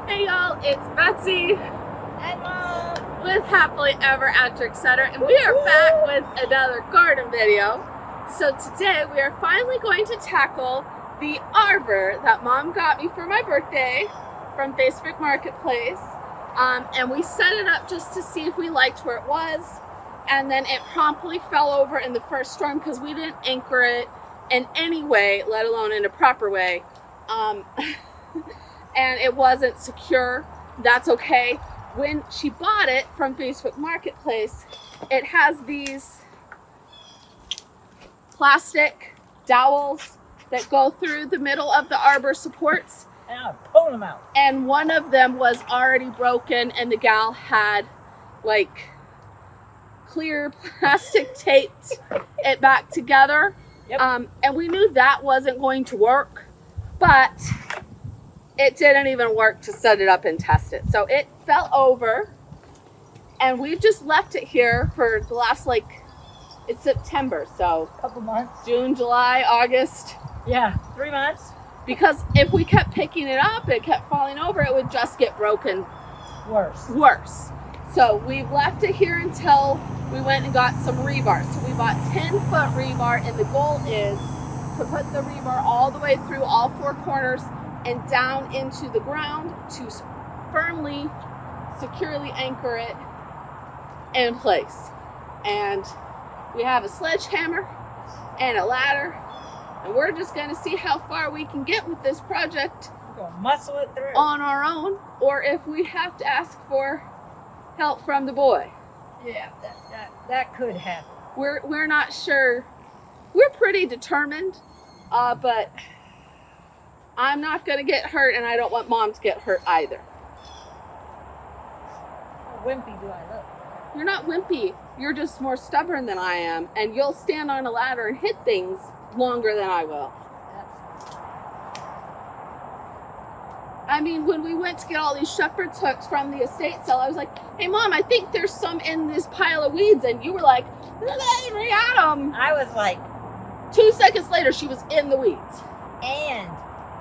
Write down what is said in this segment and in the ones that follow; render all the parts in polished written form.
Hey y'all, it's Betsy And Mom. with Happily Ever After Etc. And we are back with another garden video. So today we are finally going to tackle the arbor that Mom got me for my birthday from Facebook Marketplace. And we set it up just to see if we liked where it was. And then it promptly fell over in the first storm because we didn't anchor it in any way, let alone in a proper way. And it wasn't secure. That's okay. When she bought it from Facebook Marketplace, it has these plastic dowels that go through the middle of the arbor supports. And I'm pulling them out. And one of them was already broken, and the gal had like clear plastic taped it back together. Yep. And we knew that wasn't going to work, but it didn't even work to set it up and test it. So it fell over, and we've just left it here for the last, it's September, so Couple months. June, July, August. Yeah, 3 months. Because if we kept picking it up, it kept falling over, it would just get broken worse. So we've left it here until we went and got some rebar. So we bought 10-foot rebar, and the goal is to put the rebar all the way through all four corners and down into the ground to firmly, securely anchor it in place. And we have a sledgehammer and a ladder, and we're just going to see how far we can get with this project. We're going to muscle it through. On our own, or if we have to ask for help from the boy. Yeah, that could happen. We're not sure. We're pretty determined, but I'm not going to get hurt, and I don't want Mom to get hurt either. How wimpy do I look? You're not wimpy. You're just more stubborn than I am, and you'll stand on a ladder and hit things longer than I will. I mean, when we went to get all these shepherd's hooks from the estate sale, I was like, hey, Mom, I think there's some in this pile of weeds. And you were like, we got them. I was like... 2 seconds later, she was in the weeds. And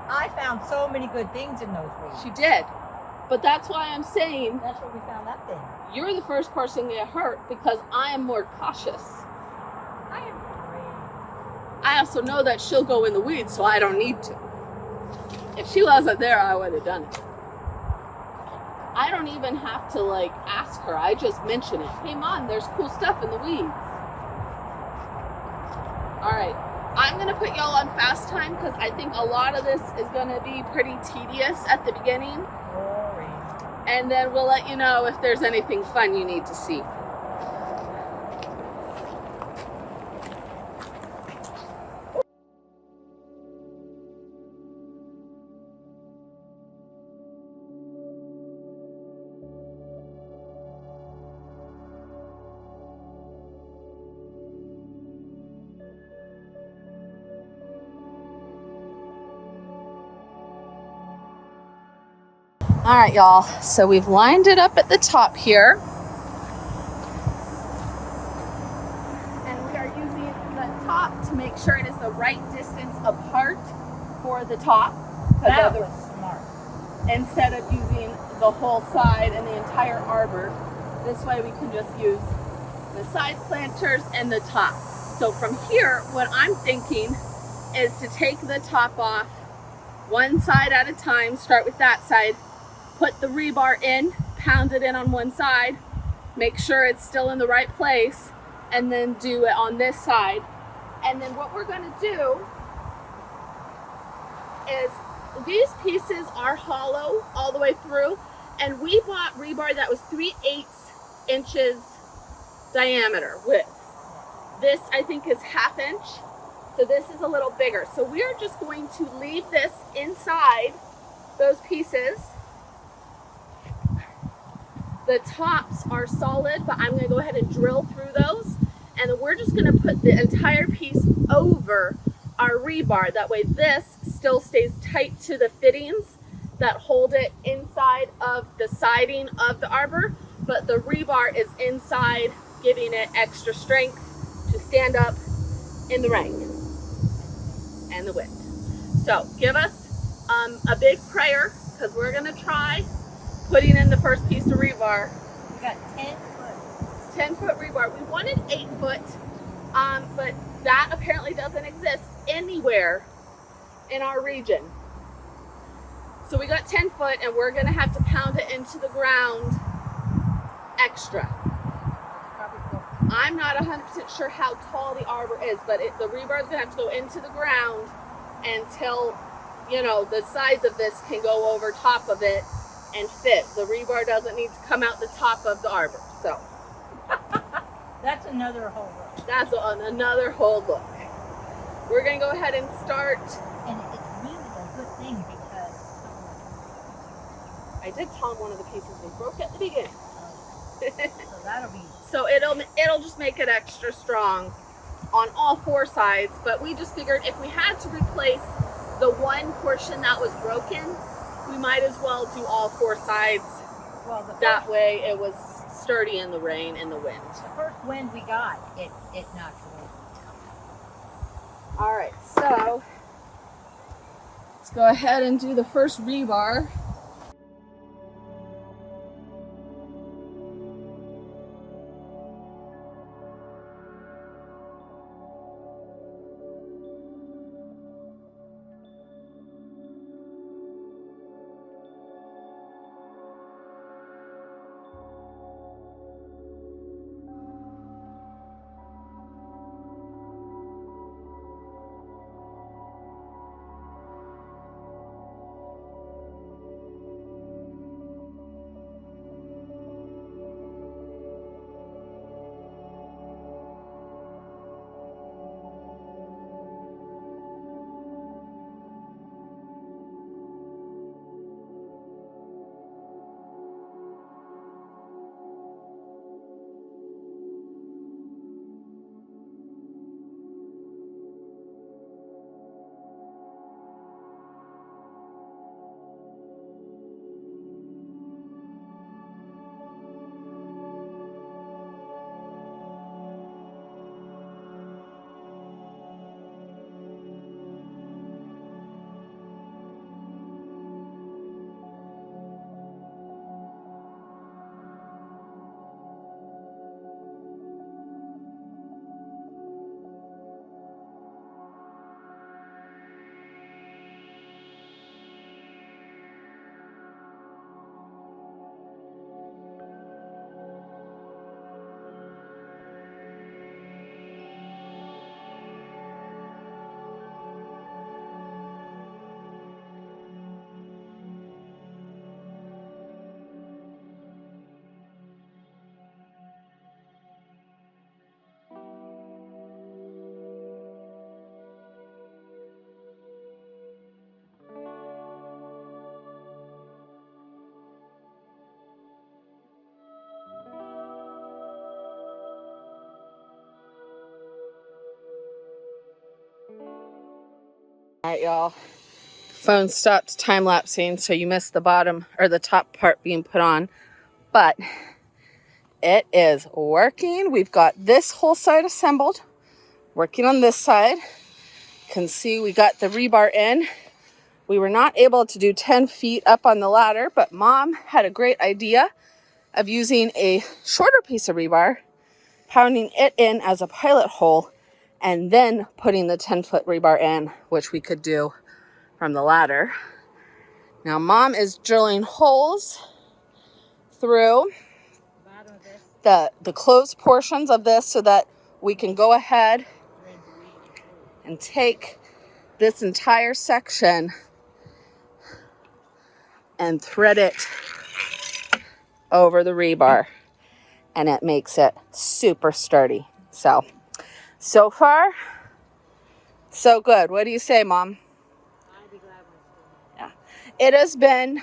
I found so many good things in those weeds. She did. But that's why I'm saying... That's where we found that thing. You're the first person to get hurt because I am more cautious. I am afraid. I also know that she'll go in the weeds, so I don't need to. If she wasn't there, I would have done it. I don't even have to ask her. I just mention it. Hey, Mom, there's cool stuff in the weeds. All right. I'm going to put y'all on fast time because I think a lot of this is going to be pretty tedious at the beginning. Boring. And then we'll let you know if there's anything fun you need to see. All right, y'all, so we've lined it up at the top here. And we are using the top to make sure it is the right distance apart for the top. That was smart. Instead of using the whole side and the entire arbor, this way we can just use the side planters and the top. So from here, what I'm thinking is to take the top off one side at a time, start with that side, put the rebar in, pound it in on one side, make sure it's still in the right place, and then do it on this side. And then what we're gonna do is, these pieces are hollow all the way through, and we bought rebar that was 3/8 inches diameter width. This I think is 1/2 inch, so this is a little bigger. So we are just going to leave this inside those pieces. The tops are solid, but I'm going to go ahead and drill through those. And then we're just going to put the entire piece over our rebar. That way this still stays tight to the fittings that hold it inside of the siding of the arbor. But the rebar is inside, giving it extra strength to stand up in the rain and the wind. So give us a big prayer because we're gonna try putting in the first piece of rebar. We got 10 foot. 10-foot rebar. We wanted 8 foot, but that apparently doesn't exist anywhere in our region. So we got 10 foot, and we're gonna have to pound it into the ground extra. I'm not 100% sure how tall the arbor is, but the rebar is gonna have to go into the ground until, you know, the sides of this can go over top of it and fit. The rebar doesn't need to come out the top of the arbor. So That's another whole look. that's another whole look. We're gonna go ahead and start. And it's really a good thing because I did tell him one of the pieces was broke at the beginning. so that'll be. So it'll just make it extra strong on all 4 sides. But we just figured if we had to replace the one portion that was broken, we might as well do all 4 sides. Well, That way it was sturdy in the rain and the wind. The first wind we got, it knocked it over. All right, so let's go ahead and do the first rebar. All right, y'all. Phone stopped time lapsing, so you missed the bottom or the top part being put on, but it is working. We've got this whole side assembled. Working on this side. Can see we got the rebar in. We were not able to do 10 feet up on the ladder, but Mom had a great idea of using a shorter piece of rebar, pounding it in as a pilot hole, and then putting the 10-foot rebar in, which we could do from the ladder. Now Mom is drilling holes through the closed portions of this so that we can go ahead and take this entire section and thread it over the rebar, and it makes it super sturdy. So far, so good. What do you say, Mom? I'd be glad when it's done. Yeah. It has been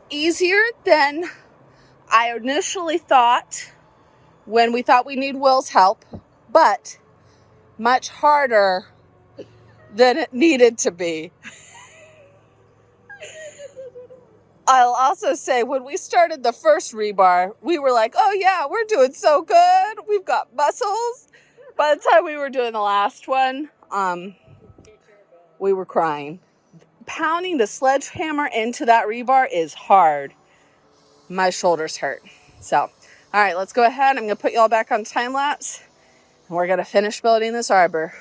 easier than I initially thought when we thought we need Will's help, but much harder than it needed to be. I'll also say when we started the first rebar, we were like, oh yeah, we're doing so good. We've got muscles. By the time we were doing the last one, we were crying pounding the sledgehammer into that rebar is hard. My shoulders hurt. So, all right, let's go ahead. I'm going to put you all back on time lapse, and we're going to finish building this arbor.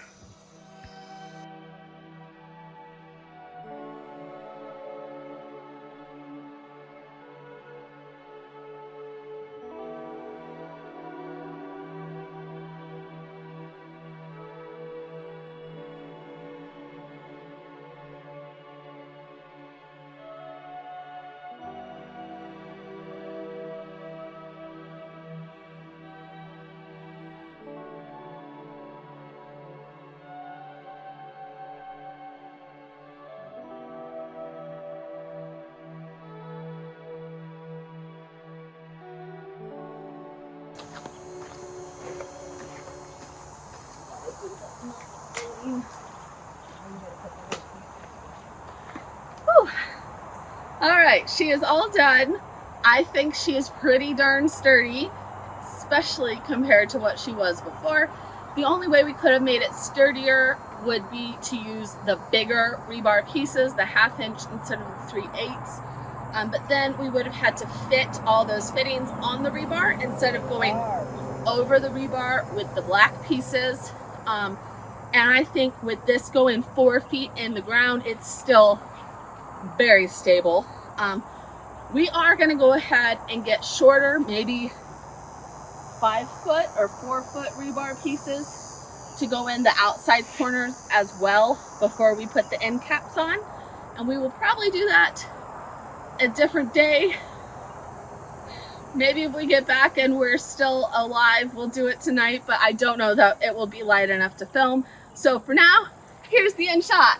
Whew. All right, she is all done. I think she is pretty darn sturdy, especially compared to what she was before. The only way we could have made it sturdier would be to use the bigger rebar pieces, the 1/2 inch instead of the 3/8. But then we would have had to fit all those fittings on the rebar instead of going over the rebar with the black pieces. And I think with this going 4 feet in the ground, it's still very stable. We are going to go ahead and get shorter, maybe 5 foot or 4 foot rebar pieces to go in the outside corners as well before we put the end caps on. And we will probably do that a different day. Maybe if we get back and we're still alive, we'll do it tonight, but I don't know that it will be light enough to film. So for now, here's the end shot.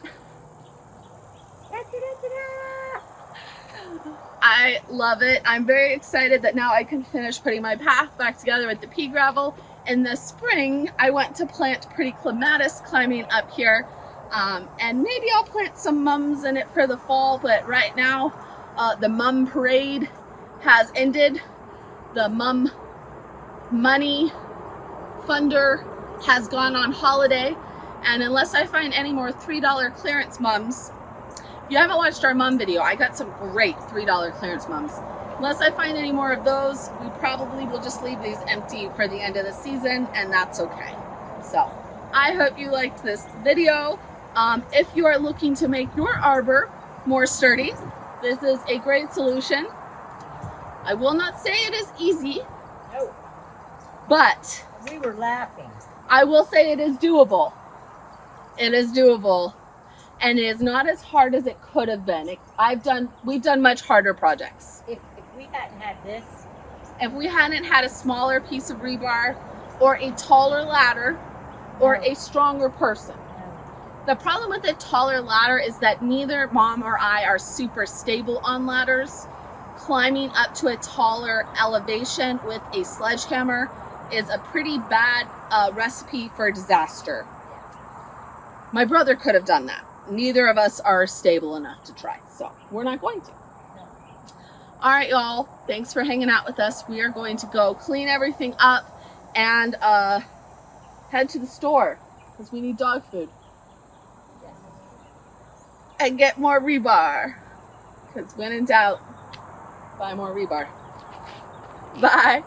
I love it. I'm very excited that now I can finish putting my path back together with the pea gravel. In the spring, I went to plant pretty clematis climbing up here. And maybe I'll plant some mums in it for the fall, but right now, the mum parade has ended. The mum money funder has gone on holiday. And unless I find any more $3 clearance mums, if you haven't watched our mum video, I got some great $3 clearance mums. Unless I find any more of those, we probably will just leave these empty for the end of the season, and that's okay. So I hope you liked this video. If you are looking to make your arbor more sturdy, this is a great solution. I will not say it is easy, No, but we were laughing. I will say it is doable. It is doable, and it is not as hard as it could have been. We've done much harder projects. If we hadn't had this, If we hadn't had a smaller piece of rebar or a taller ladder or a stronger person. The problem with a taller ladder is that neither Mom or I are super stable on ladders. Climbing up to a taller elevation with a sledgehammer is a pretty bad recipe for disaster. My brother could have done that. Neither of us are stable enough to try, so we're not going to. All right, y'all. Thanks for hanging out with us. We are going to go clean everything up and head to the store because we need dog food. And get more rebar. Because when in doubt, buy more rebar. Bye.